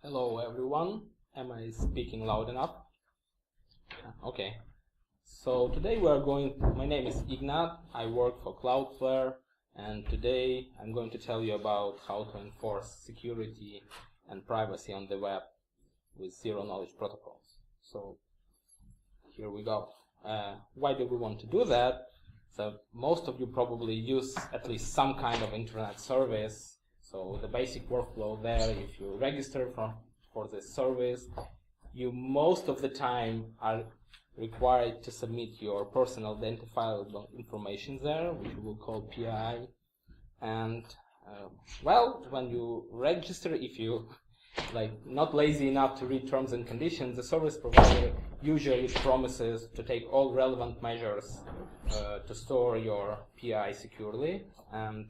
Hello everyone, am I speaking loud enough? Okay, so today my name is Ignat, I work for Cloudflare, and today I'm going to tell you about how to enforce security and privacy on the web with zero-knowledge protocols. So here we go. Why do we want to do that? So most of you probably use at least some kind of internet service. So the basic workflow there, if you register for this service, you most of the time are required to submit your personal identifiable information there, which we will call PI. And well, when you register, if you not lazy enough to read terms and conditions, the service provider usually promises to take all relevant measures to store your PI securely, and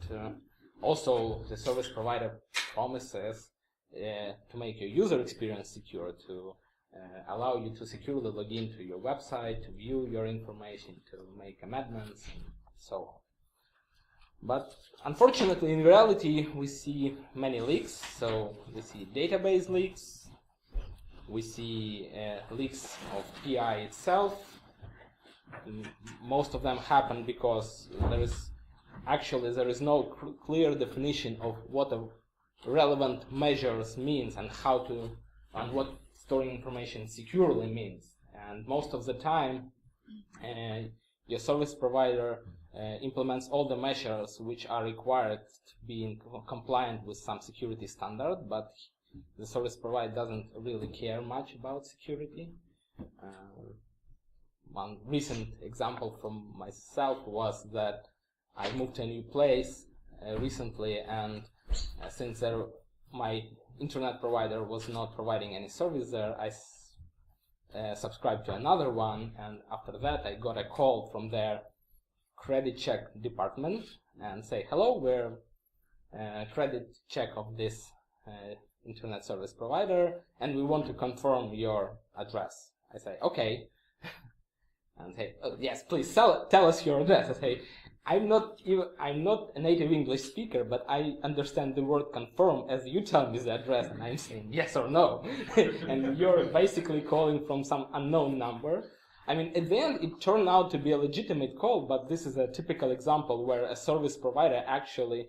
also the service provider promises to make your user experience secure, to allow you to securely log into your website, to view your information, to make amendments, and so on. But unfortunately, in reality, we see many leaks. So we see database leaks, we see leaks of PI itself. Most of them happen because there is no clear definition of what a relevant measures means and what storing information securely means. And most of the time, your service provider implements all the measures which are required to be compliant with some security standard, but the service provider doesn't really care much about security. One recent example from myself was that I moved to a new place recently, and since my internet provider was not providing any service there, I subscribed to another one, and after that I got a call from their credit check department and say, hello, we're credit check of this internet service provider, and we want to confirm your address. I say, okay. And say, oh, yes, please tell us your address. I say, I'm not a native English speaker, but I understand the word confirm as you tell me the address, and I'm saying yes or no. And you're basically calling from some unknown number. I mean, at the end, it turned out to be a legitimate call, but this is a typical example where a service provider actually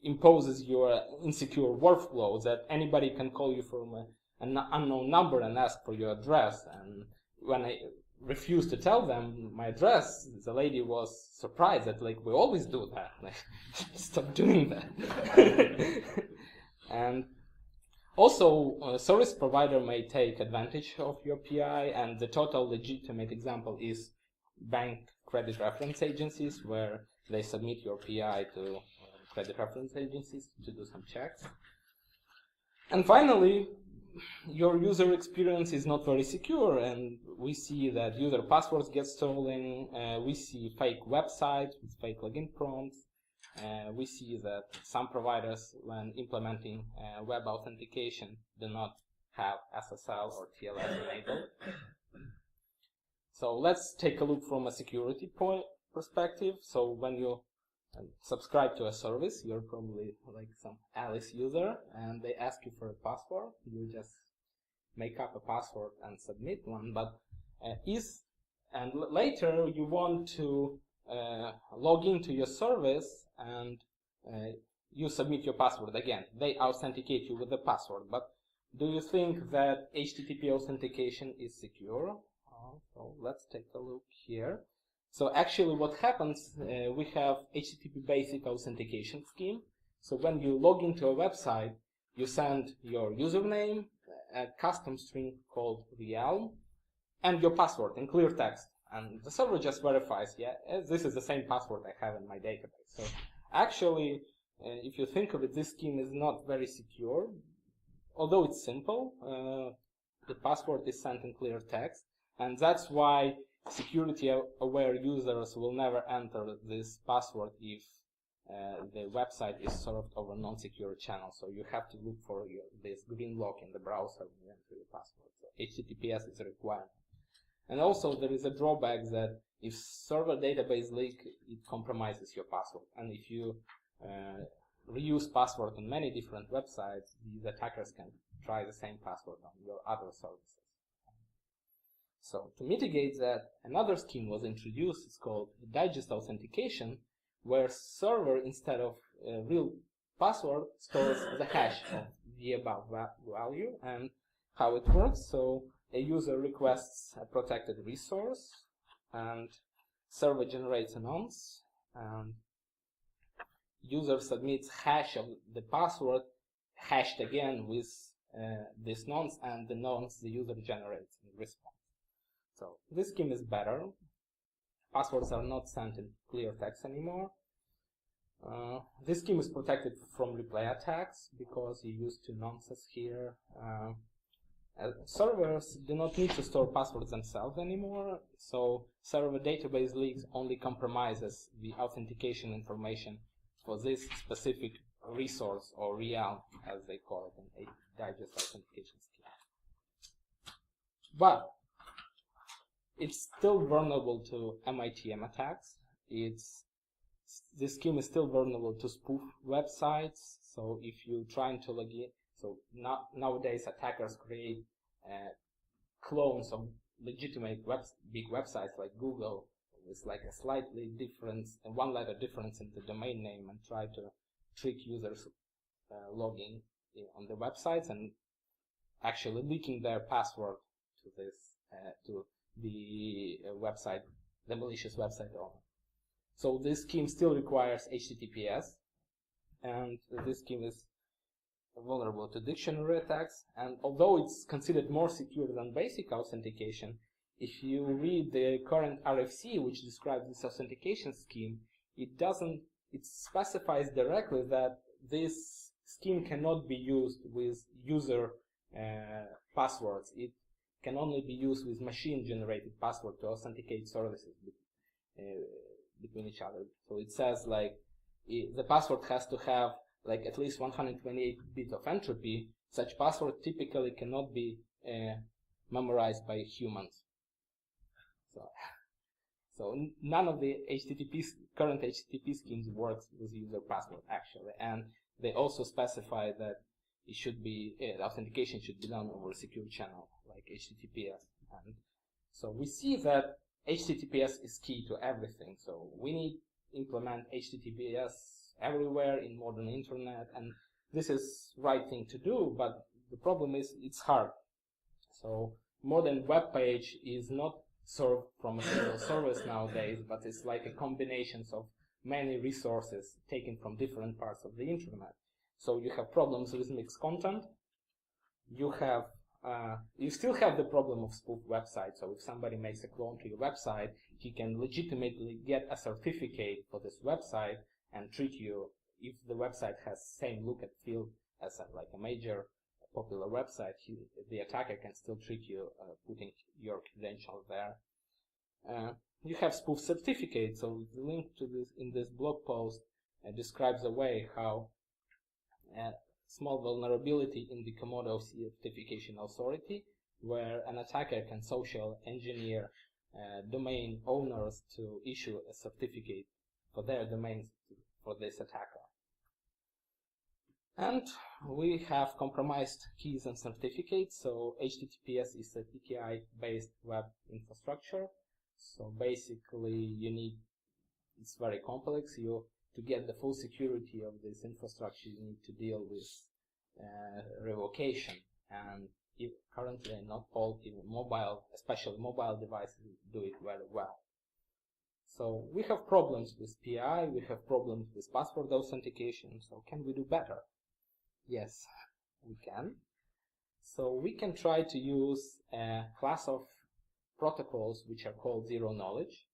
imposes your insecure workflow that anybody can call you from an unknown number and ask for your address. And when I refused to tell them my address, the lady was surprised that, we always do that. Stop doing that. And also, a service provider may take advantage of your PI, and the total legitimate example is bank credit reference agencies, where they submit your PI to credit reference agencies to do some checks. And finally, your user experience is not very secure, and we see that user passwords get stolen, we see fake websites with fake login prompts, we see that some providers, when implementing web authentication, do not have SSL or TLS enabled. So let's take a look from a security perspective. So when you subscribe to a service, you're probably like some Alice user, and they ask you for a password. You just make up a password and submit one. But later you want to log into your service, and you submit your password again. They authenticate you with the password. But do you think that HTTP authentication is secure? So let's take a look here. So actually what happens, we have HTTP basic authentication scheme. So when you log into a website, you send your username, a custom string called realm, and your password in clear text. And the server just verifies, yeah, this is the same password I have in my database. So actually, if you think of it, this scheme is not very secure. Although it's simple, the password is sent in clear text, and that's why security-aware users will never enter this password if the website is served over non-secure channel. So you have to look for this green lock in the browser when you enter your password. So HTTPS is a requirement. And also there is a drawback that if server database leak, it compromises your password. And if you reuse password on many different websites, these attackers can try the same password on your other services. So to mitigate that, another scheme was introduced. It's called digest authentication, where server, instead of real password, stores the hash of the above value. And how it works: so a user requests a protected resource, and server generates a nonce, and user submits hash of the password hashed again with this nonce, and the nonce the user generates in response. So this scheme is better. Passwords are not sent in clear text anymore. This scheme is protected from replay attacks because you use two nonces here. Servers do not need to store passwords themselves anymore, so server database leaks only compromises the authentication information for this specific resource, or real as they call it in a digest authentication scheme. But it's still vulnerable to MITM attacks. This scheme is still vulnerable to spoof websites. So if you're trying to log in, so nowadays attackers create clones of legitimate big websites like Google with like a slightly difference, a one-letter difference in the domain name, and try to trick users logging on the websites and actually leaking their password to this to the website, the malicious website owner. So this scheme still requires HTTPS, and this scheme is vulnerable to dictionary attacks. And although it's considered more secure than basic authentication, if you read the current RFC, which describes this authentication scheme, it specifies directly that this scheme cannot be used with user passwords. It can only be used with machine-generated password to authenticate services between each other. So it says like the password has to have like at least 128 bits of entropy. Such password typically cannot be memorized by humans. So none of the current HTTP schemes works with user password actually, and they also specify that it should be authentication should be done over a secure channel like HTTPS. And so we see that HTTPS is key to everything. So we need to implement HTTPS everywhere in modern internet, and this is right thing to do, but the problem is it's hard. So modern web page is not served from a single service nowadays, but it's like a combination of many resources taken from different parts of the internet. So you have problems with mixed content. You still have the problem of spoof websites. So if somebody makes a clone to your website, he can legitimately get a certificate for this website and trick you. If the website has same look and feel as like a major popular website, the attacker can still trick you putting your credentials there. You have spoof certificates. So the link to this in this blog post describes a way how small vulnerability in the Komodo certification authority, where an attacker can social engineer domain owners to issue a certificate for their domains for this attacker. And we have compromised keys and certificates. So HTTPS is a PKI-based web infrastructure. So basically, it's very complex. To get the full security of this infrastructure, you need to deal with revocation, and currently not all, even especially mobile devices, do it very well. So we have problems with PI, we have problems with password authentication. So can we do better? Yes, we can. So we can try to use a class of protocols which are called zero knowledge.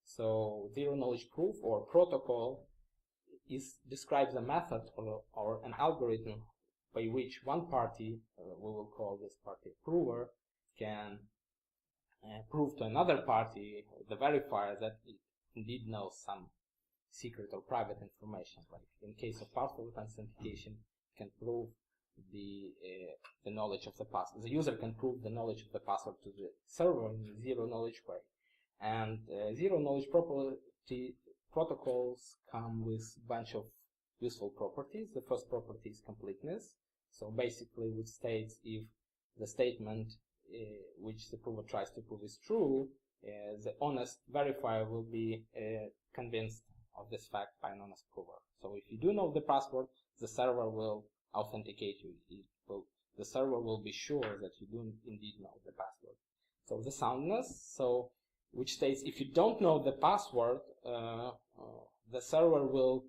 So zero knowledge proof or protocol describes a method or an algorithm by which one party, we will call this party prover, can prove to another party, the verifier, that it indeed knows some secret or private information. Like in case of password authentication, can prove the knowledge of the password. The user can prove the knowledge of the password to the server in a zero knowledge way. And zero knowledge protocols come with a bunch of useful properties. The first property is completeness. So basically, which states if the statement which the prover tries to prove is true, the honest verifier will be convinced of this fact by an honest prover. So if you do know the password, the server will authenticate you. The server will be sure that you do indeed know the password. So the soundness, which states if you don't know the password, the server will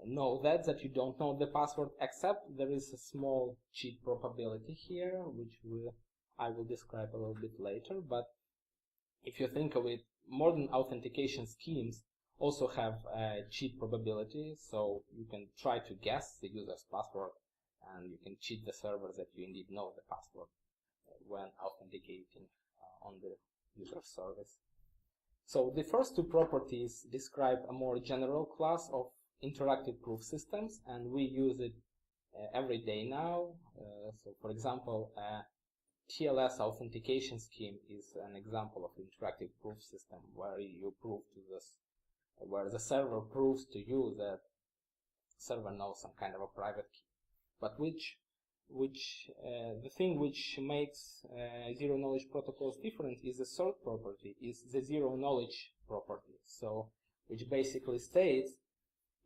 know that you don't know the password, except there is a small cheat probability here, which I will describe a little bit later. But if you think of it, modern authentication schemes also have a cheat probability, so you can try to guess the user's password, and you can cheat the server that you indeed know the password when authenticating on the user service. So the first two properties describe a more general class of interactive proof systems, and we use it every day now. So for example, a TLS authentication scheme is an example of interactive proof system where you prove to this, where the server proves to you that server knows some kind of a private key. But the thing which makes zero knowledge protocols different is the third property, is the zero knowledge property. So, which basically states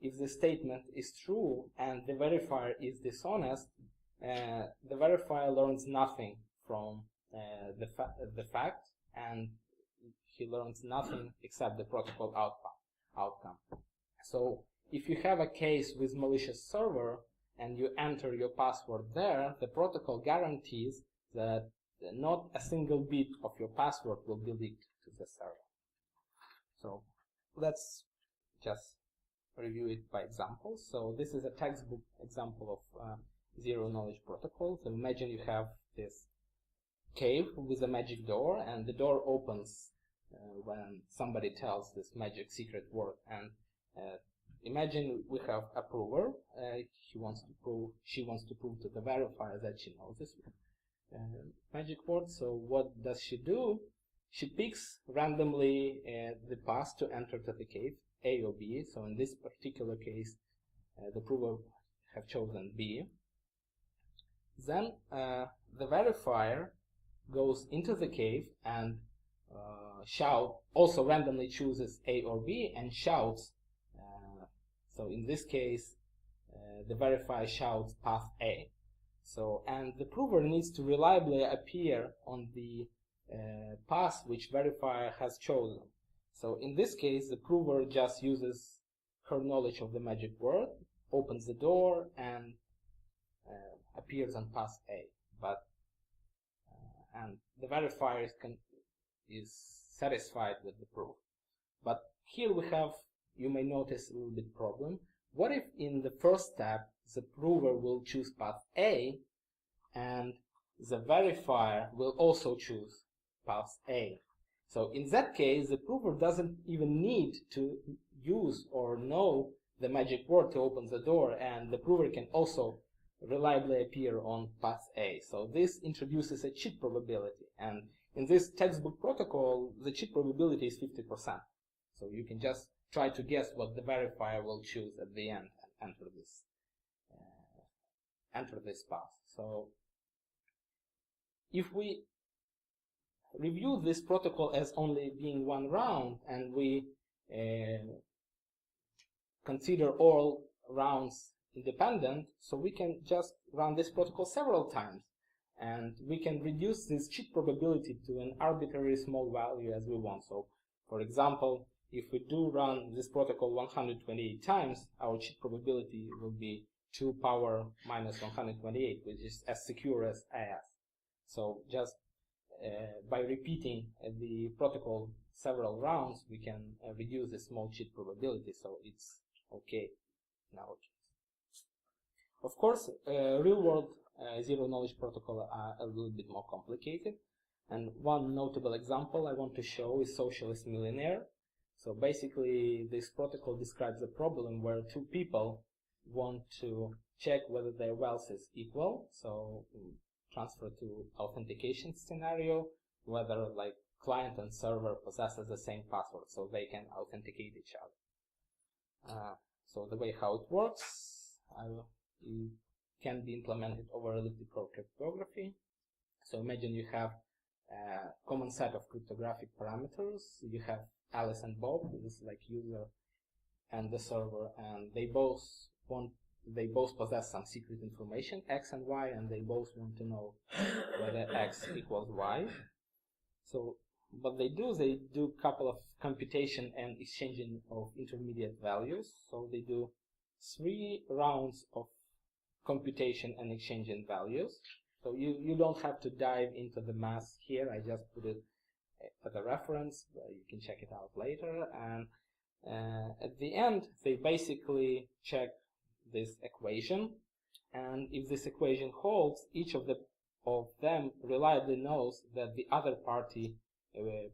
if the statement is true and the verifier is dishonest, the verifier learns nothing from the fact, and he learns nothing except the protocol outcome. So, if you have a case with malicious server, and you enter your password there, the protocol guarantees that not a single bit of your password will be leaked to the server. So let's just review it by example. So this is a textbook example of zero knowledge protocol. So imagine you have this cave with a magic door, and the door opens when somebody tells this magic secret word. And imagine we have a prover. She wants to prove to the verifier that she knows this magic word. So what does she do? She picks randomly the path to enter to the cave, A or B. So in this particular case, the prover have chosen B. Then the verifier goes into the cave and also randomly chooses A or B and shouts. So in this case, the verifier shouts path A. So, and the prover needs to reliably appear on the path which verifier has chosen. So in this case, the prover just uses her knowledge of the magic word, opens the door, and appears on path A. And the verifier is satisfied with the proof. But here we have, you may notice a little bit problem. What if in the first step the prover will choose path A and the verifier will also choose path A? So in that case, the prover doesn't even need to use or know the magic word to open the door, and the prover can also reliably appear on path A. So this introduces a cheat probability, and in this textbook protocol, the cheat probability is 50%. So you can just try to guess what the verifier will choose at the end and enter this path. So if we review this protocol as only being one round, and we consider all rounds independent, so we can just run this protocol several times, and we can reduce this cheat probability to an arbitrary small value as we want. So for example, if we do run this protocol 128 times, our cheat probability will be 2 power minus 128, which is as secure as AS. So just by repeating the protocol several rounds, we can reduce the small cheat probability, so it's okay in our case. Of course, real-world zero-knowledge protocol are a little bit more complicated, and one notable example I want to show is Socialist millionaire. So basically, this protocol describes a problem where two people want to check whether their wealth is equal. So transfer to authentication scenario, whether like client and server possesses the same password, so they can authenticate each other. So the way how it works, it can be implemented over elliptical cryptography. So imagine you have a common set of cryptographic parameters. You have Alice and Bob, this is like user and the server, and they both possess some secret information, X and Y, and they both want to know whether X equals Y. So what they do a couple of computation and exchanging of intermediate values. So they do 3 rounds of computation and exchanging values. So you don't have to dive into the math here. I just put it as a reference. You can check it out later. And at the end, they basically check this equation. And if this equation holds, each of them reliably knows that the other party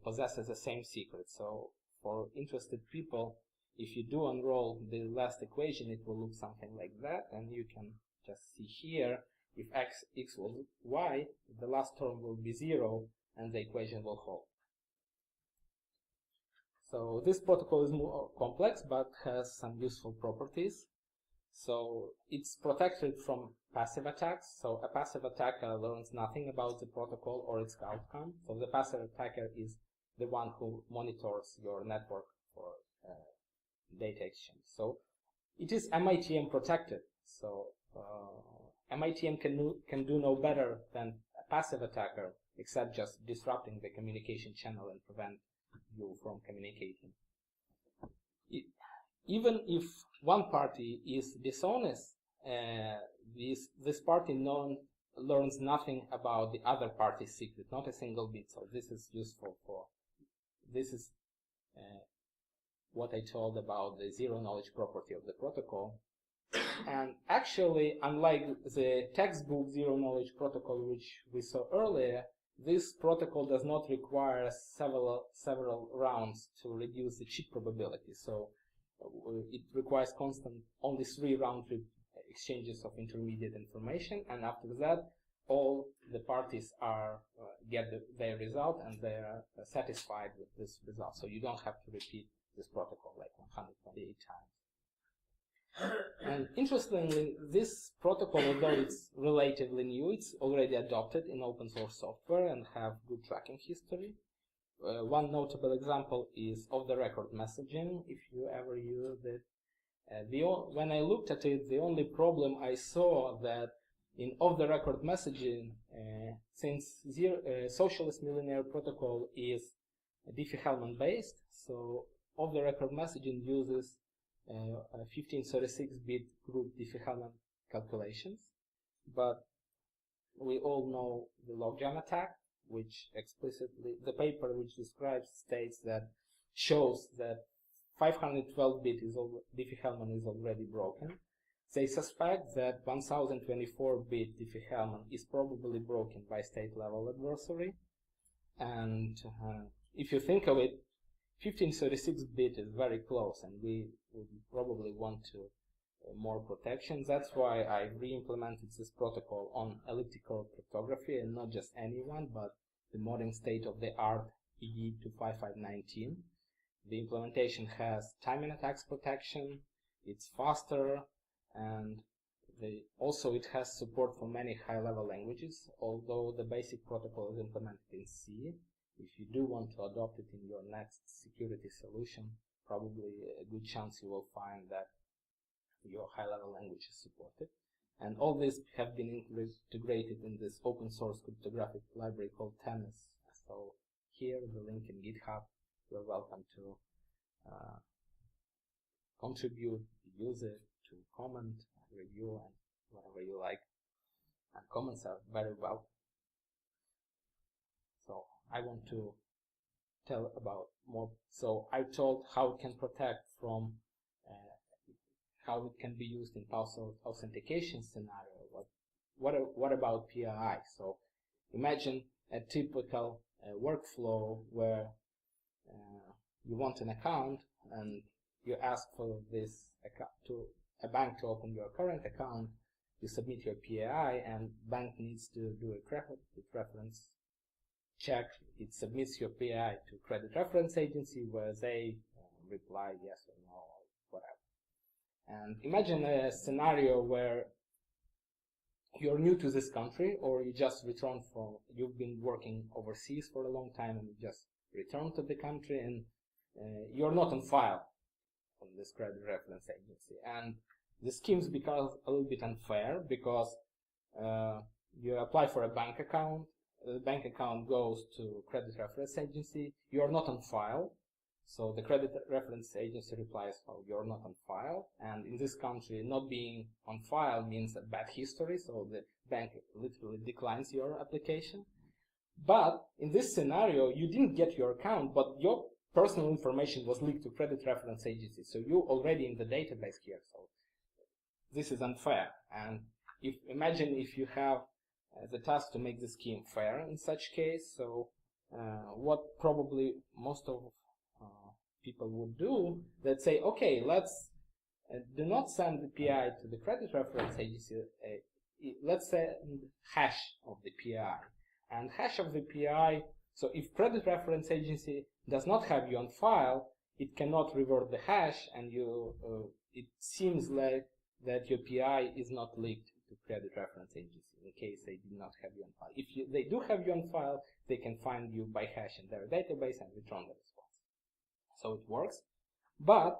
possesses the same secret. So for interested people, if you do unroll the last equation, it will look something like that. And you can just see here, if x equals y, the last term will be 0 and the equation will hold. So this protocol is more complex but has some useful properties. So it's protected from passive attacks. So a passive attacker learns nothing about the protocol or its outcome. So the passive attacker is the one who monitors your network for data exchange. So it is MITM protected. So MITM can do no better than a passive attacker, except just disrupting the communication channel and prevent you from communicating. Even if one party is dishonest, this party learns nothing about the other party's secret, not a single bit. So this is useful for, this is what I told about the zero knowledge property of the protocol. And actually, unlike the textbook zero knowledge protocol which we saw earlier, this protocol does not require several rounds to reduce the cheat probability. So it requires only 3 round-trip exchanges of intermediate information, and after that, all the parties get their result and they are satisfied with this result. So you don't have to repeat this protocol like 128 times. And interestingly, this protocol, although it's relatively new, it's already adopted in open source software and have good tracking history. One notable example is off-the-record messaging, if you ever used it. When I looked at it, the only problem I saw that in off-the-record messaging, since Socialist millionaire protocol is Diffie-Hellman based, so off-the-record messaging uses 1536-bit group Diffie-Hellman calculations. But we all know the logjam attack, which explicitly, the paper which describes states that shows that 512-bit Diffie-Hellman is already broken. They suspect that 1024-bit Diffie-Hellman is probably broken by state-level adversary. And if you think of it, 1536-bit is very close, and we would probably want to more protection. That's why I re-implemented this protocol on elliptical cryptography, and not just any one, but the modern state-of-the-art ED25519. The implementation has timing attacks protection, it's faster, and also it has support for many high-level languages, although the basic protocol is implemented in C. If you do want to adopt it in your next security solution, probably a good chance you will find that your high-level language is supported. And all this have been integrated in this open source cryptographic library called Tennis. So here, the link in GitHub, you're welcome to contribute, use it, to comment, review, and whatever you like. And comments are very welcome. So I want to tell about more. So I told how it can protect from how it can be used in partial authentication scenario. What about PII? So imagine a typical workflow where you want an account and you ask for this account to a bank to open your current account. You submit your PII, and bank needs to do a credit reference check. It submits your PII to credit reference agency, where they reply yes or no or whatever. And imagine a scenario where you're new to this country, or you just returned from, you've been working overseas for a long time and you just returned to the country, and you're not on file on this credit reference agency. And the schemes become a little bit unfair because you apply for a bank account, the bank account goes to credit reference agency, you're not on file, so the credit reference agency replies, oh, you're not on file, and in this country not being on file means a bad history, so the bank literally declines your application. But in this scenario, you didn't get your account, but your personal information was leaked to credit reference agency, so you're already in the database here, so this is unfair. And imagine if you have the task to make the scheme fair in such case, so what probably most of people would do, they'd say, okay, let's do not send the PI to the credit reference agency, let's send hash of the PI. And hash of the PI, so if credit reference agency does not have you on file, it cannot revert the hash, and it seems like that your PI is not leaked to credit reference agency in case they did not have you on file. If they do have you on file, they can find you by hash in their database and return the response. So it works, but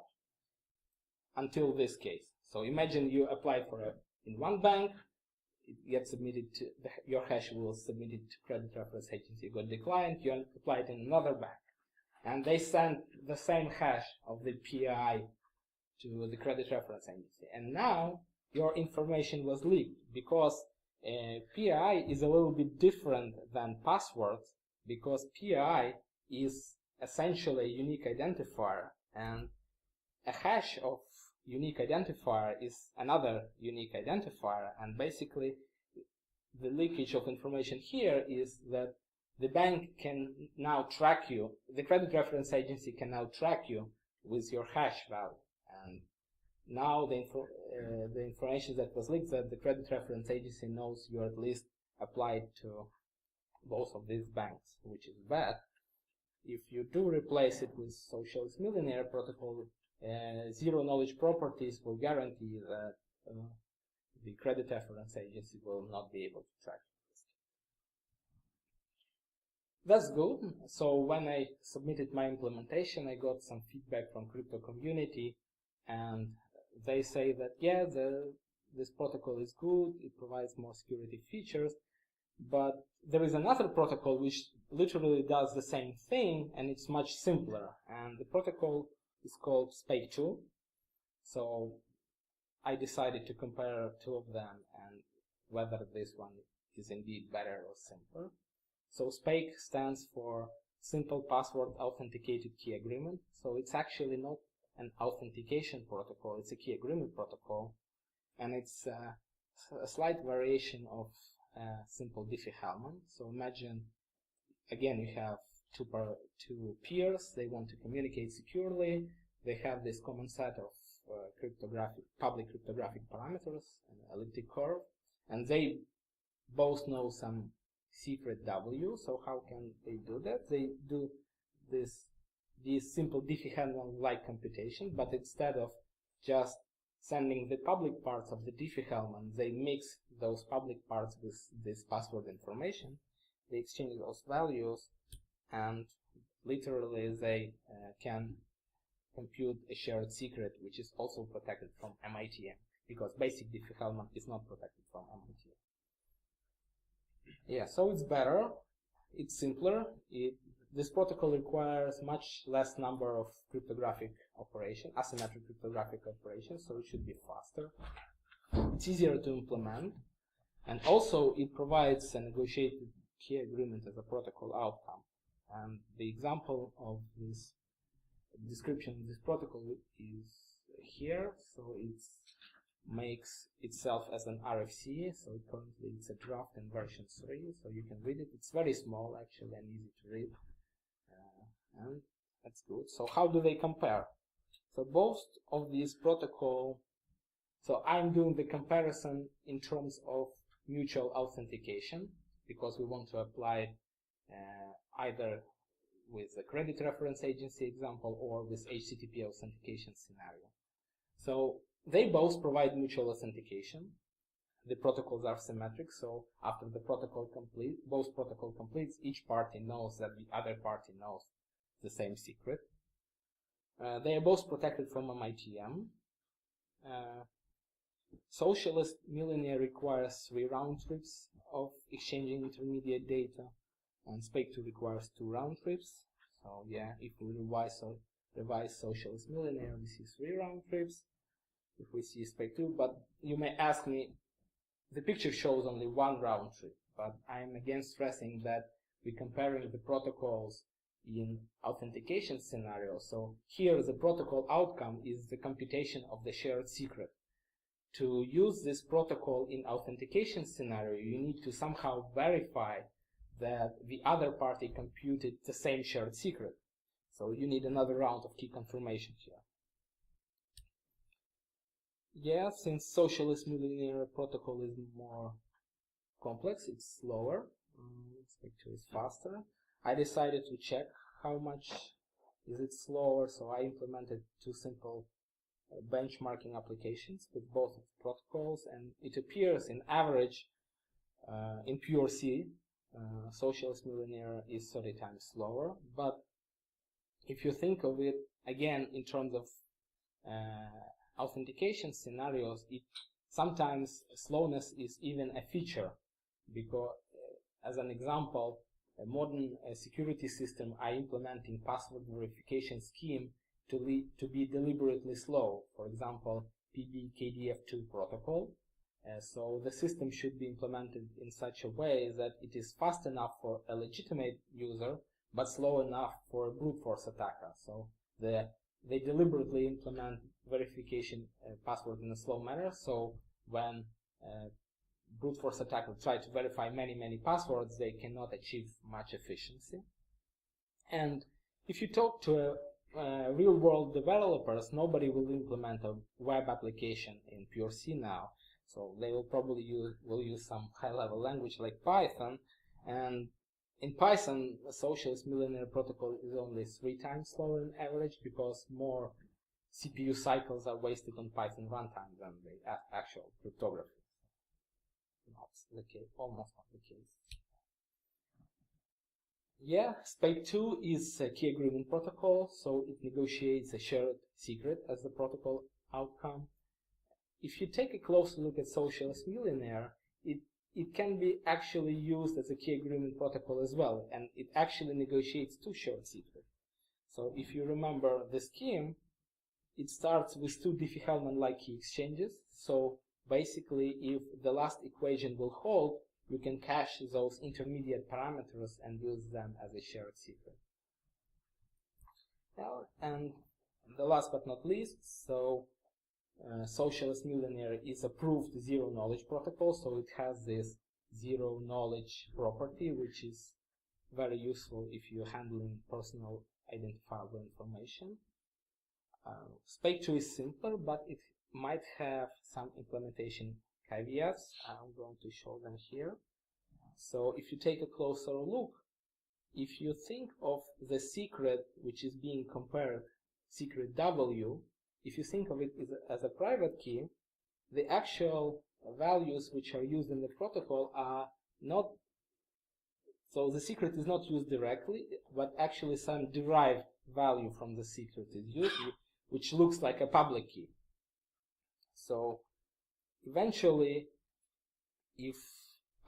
until this case. So imagine you apply for in one bank, it gets submitted to, your hash will submit it to credit reference agency, you got declined, you apply it in another bank, and they send the same hash of the PI to the credit reference agency. And now your information was leaked because PI is a little bit different than passwords, because PI is essentially a unique identifier, and a hash of unique identifier is another unique identifier. And basically the leakage of information here is that the bank can now track you, the credit reference agency can now track you with your hash value. And now the information that was leaked, that the credit reference agency knows you at least applied to both of these banks, which is bad. If you do replace it with Socialist millionaire protocol, zero knowledge properties will guarantee that the credit reference agency will not be able to track this. That's good. So when I submitted my implementation, I got some feedback from crypto community, and they say that yeah, this protocol is good, it provides more security features, but there is another protocol which literally does the same thing, and it's much simpler, and the protocol is called PAKE2. So I decided to compare two of them and whether this one is indeed better or simpler. So PAKE stands for Simple Password Authenticated Key Agreement. So it's actually not an authentication protocol, it's a key agreement protocol, and it's a slight variation of simple Diffie-Hellman. So imagine, again, you have two peers, they want to communicate securely, they have this common set of public cryptographic parameters, an elliptic curve, and they both know some secret W. So how can they do that? They do this simple Diffie-Hellman-like computation, but instead of just sending the public parts of the Diffie-Hellman, they mix those public parts with this password information. They exchange those values, and literally they can compute a shared secret, which is also protected from MITM, because basic Diffie-Hellman is not protected from MITM. Yeah, so it's better, it's simpler, this protocol requires much less number of cryptographic operations, asymmetric cryptographic operations, so it should be faster. It's easier to implement, and also it provides a negotiated key agreement as a protocol outcome. And the example of this description of this protocol is here. So it makes itself as an RFC, so currently it's a draft in version 3, so you can read it. It's very small actually and easy to read, and that's good. So how do they compare? So both of these protocol, so I'm doing the comparison in terms of mutual authentication, because we want to apply either with a credit reference agency example or with HTTP authentication scenario. So They both provide mutual authentication. The protocols are symmetric, so after the both protocol completes, each party knows that the other party knows the same secret. They are both protected from MITM. Socialist millionaire requires 3 round trips of exchanging intermediate data, and SPAKE2 requires 2 round trips. So yeah, if we revise Socialist millionaire, we see 3 round trips. If we see SPAKE2, but you may ask me, the picture shows only 1 round trip, but I'm again stressing that we're comparing the protocols in authentication scenario. So here the protocol outcome is the computation of the shared secret. To use this protocol in authentication scenario, you need to somehow verify that the other party computed the same shared secret. So you need another round of key confirmation here. Yeah, since Socialist millionaire protocol is more complex, it's slower. SPAKE2 is faster. I decided to check how much is it slower, so I implemented 2 simple benchmarking applications with both of the protocols, and it appears in average in pure C, Socialist millionaire is 30 times slower. But if you think of it again in terms of authentication scenarios, sometimes slowness is even a feature, because as an example, a modern security system are implementing password verification scheme to be deliberately slow. For example, PBKDF2 protocol. So the system should be implemented in such a way that it is fast enough for a legitimate user, but slow enough for a brute force attacker. So they deliberately implement verification password in a slow manner, so when brute force attackers try to verify many passwords, they cannot achieve much efficiency. And if you talk to real world developers, nobody will implement a web application in pure C now, so they will probably use some high level language like Python. And in Python, the Socialist millionaire protocol is only 3 times slower on average, because more CPU cycles are wasted on Python runtime than the actual cryptography. Not the case, almost not the case. Yeah, SPAKE2 is a key agreement protocol, so it negotiates a shared secret as the protocol outcome. If you take a closer look at Socialist millionaire, it can be actually used as a key agreement protocol as well, and it actually negotiates 2 shared secrets. So if you remember the scheme, it starts with 2 Diffie-Hellman-like key exchanges. So basically, if the last equation will hold, you can cache those intermediate parameters and use them as a shared secret. Now, and the last but not least, so Socialist millionaire is a proved zero knowledge protocol, so it has this zero knowledge property, which is very useful if you're handling personal identifiable information. SPAKE2 is simpler, but it might have some implementation caveats. I'm going to show them here. So if you take a closer look, if you think of the secret which is being compared, secret W, if you think of it as a private key, the actual values which are used in the protocol are not, so the secret is not used directly, but actually some derived value from the secret is used, which looks like a public key. So eventually, if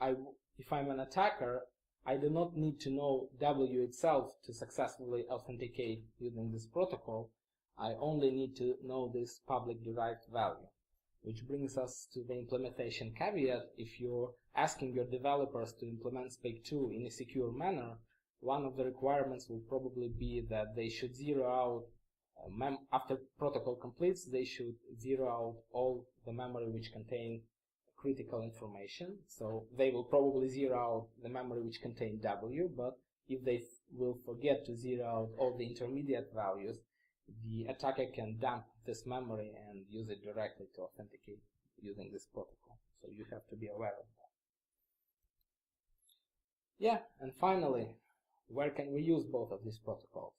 I'm an attacker, I do not need to know W itself to successfully authenticate using this protocol. I only need to know this public derived value, which brings us to the implementation caveat. If you're asking your developers to implement SPAKE2 in a secure manner, one of the requirements will probably be that they should zero out, after protocol completes, they should zero out all the memory which contain critical information. So they will probably zero out the memory which contain W, but if they will forget to zero out all the intermediate values, the attacker can dump this memory and use it directly to authenticate using this protocol. So you have to be aware of that. Yeah, and finally, where can we use both of these protocols?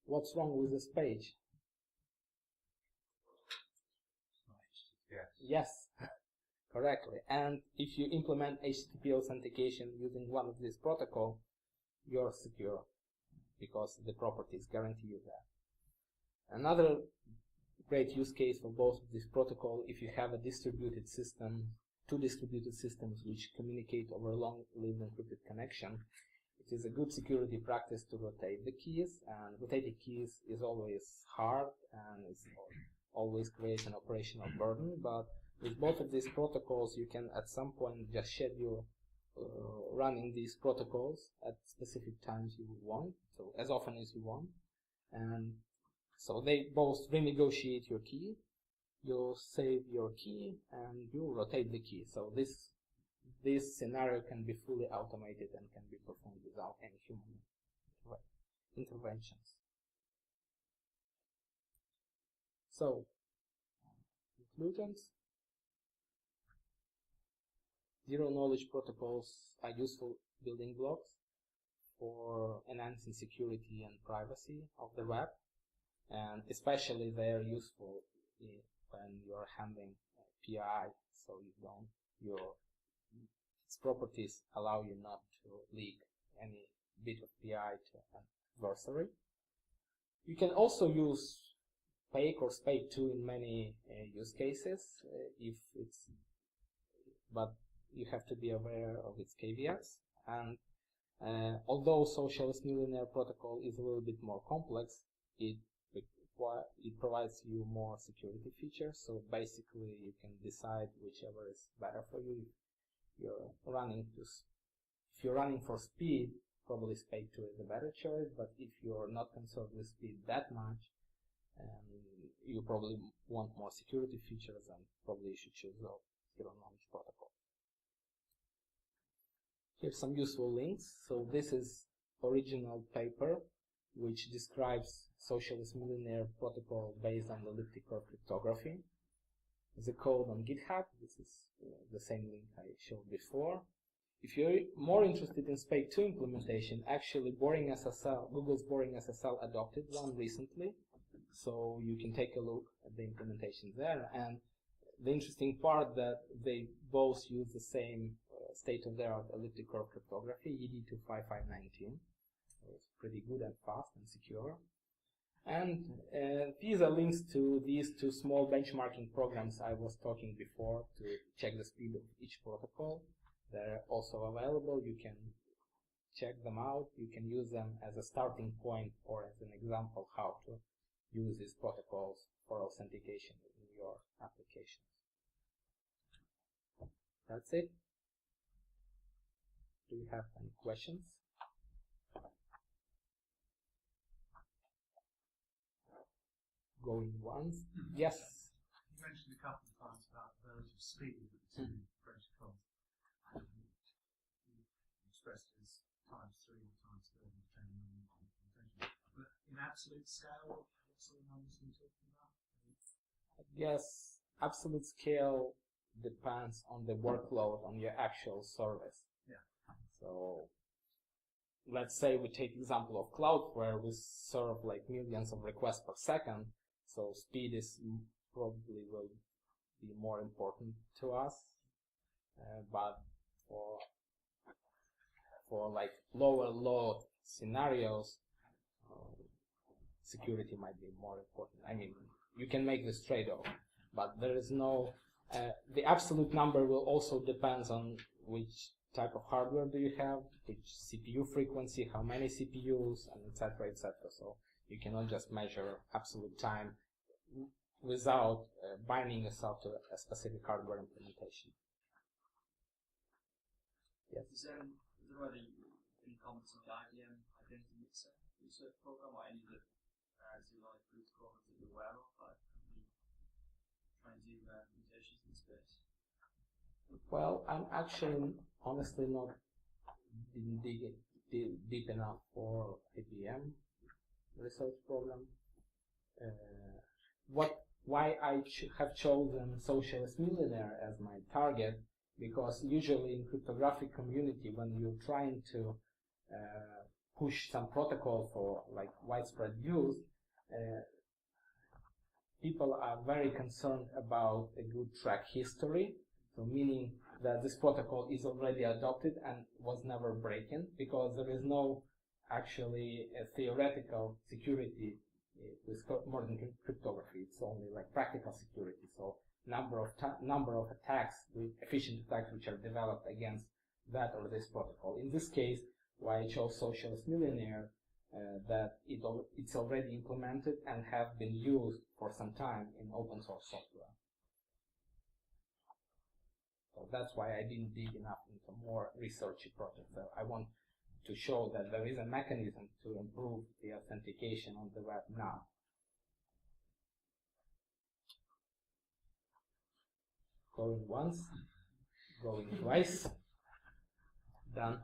What's wrong with this page? Yes, correctly. And if you implement HTTP authentication using one of these protocols, you're secure because the properties guarantee you that. Another great use case for both of these protocols, if you have a distributed system, two distributed systems which communicate over a long-lived encrypted connection, it is a good security practice to rotate the keys, and rotating keys is always hard and it always creates an operational burden, but with both of these protocols you can at some point just schedule running these protocols at specific times you want, so as often as you want, and so they both renegotiate your key, you save your key, and you rotate the key. So this scenario can be fully automated and can be performed without any human interventions. So, conclusions. Zero-knowledge protocols are useful building blocks for enhancing security and privacy of the web, and especially they are useful when you're handling PI, so its properties allow you not to leak any bit of PI to an adversary. You can also use PAKE or SPAKE2 in many use cases, but you have to be aware of its caveats. And although Socialist Millionaire protocol is a little bit more complex, it provides you more security features. So basically, you can decide whichever is better for you. If you're running for speed, probably SPAKE2 is a better choice. But if you're not concerned with speed that much, you probably want more security features, and probably you should choose the zero-knowledge protocol. Here's some useful links. So this is original paper which describes Socialist Millionaire protocol based on the elliptic curve cryptography. The code on GitHub. This is the same link I showed before. If you're more interested in SPAKE2 implementation, actually Google's Boring SSL adopted one recently, so you can take a look at the implementation there. And the interesting part that they both use the same state-of-the-art elliptic curve cryptography, ED25519. So it's pretty good and fast and secure. And these are links to these two small benchmarking programs I was talking before to check the speed of each protocol. They're also available. You can check them out. You can use them as a starting point or as an example how to use these protocols for authentication in your applications. That's it. Do you have any questions? Going once? Yes. You mentioned a couple of times about the relative speed of the two protocols. You expressed it as ×3 or ×30 depending on the implementation. But in absolute scale, what sort of numbers are we talking about? I guess absolute scale depends on the workload on your actual service. Yeah. So let's say we take example of Cloudflare, we serve like millions of requests per second, so speed is probably will be more important to us. But for like lower load scenarios, security might be more important. I mean, you can make this trade-off, but there is no. The absolute number will also depend on which type of hardware do you have, which CPU frequency, how many CPUs, and etc., etc. So you cannot just measure absolute time without binding yourself to a specific hardware implementation. Yes. Is there any comments on the IBM identity mixer research program or any of the zero-knowledge protocols that you're aware of, like trying to do mutations in space? Well, I'm actually honestly not been digging deep enough for IBM research program. Why I have chosen Socialist Millionaire as my target, because usually in cryptographic community, when you're trying to push some protocol for like widespread use, people are very concerned about a good track history, so meaning that this protocol is already adopted and was never broken, because there is no actually a theoretical security with modern cryptography. It's only like practical security. So number of attacks, efficient attacks, which are developed against that or this protocol. In this case, why I chose Socialist Millionaire, that it's already implemented and have been used for some time in open source software. So that's why I didn't dig enough into more researchy projects. So I want to show that there is a mechanism to improve the authentication on the web now. Going once, going twice, done.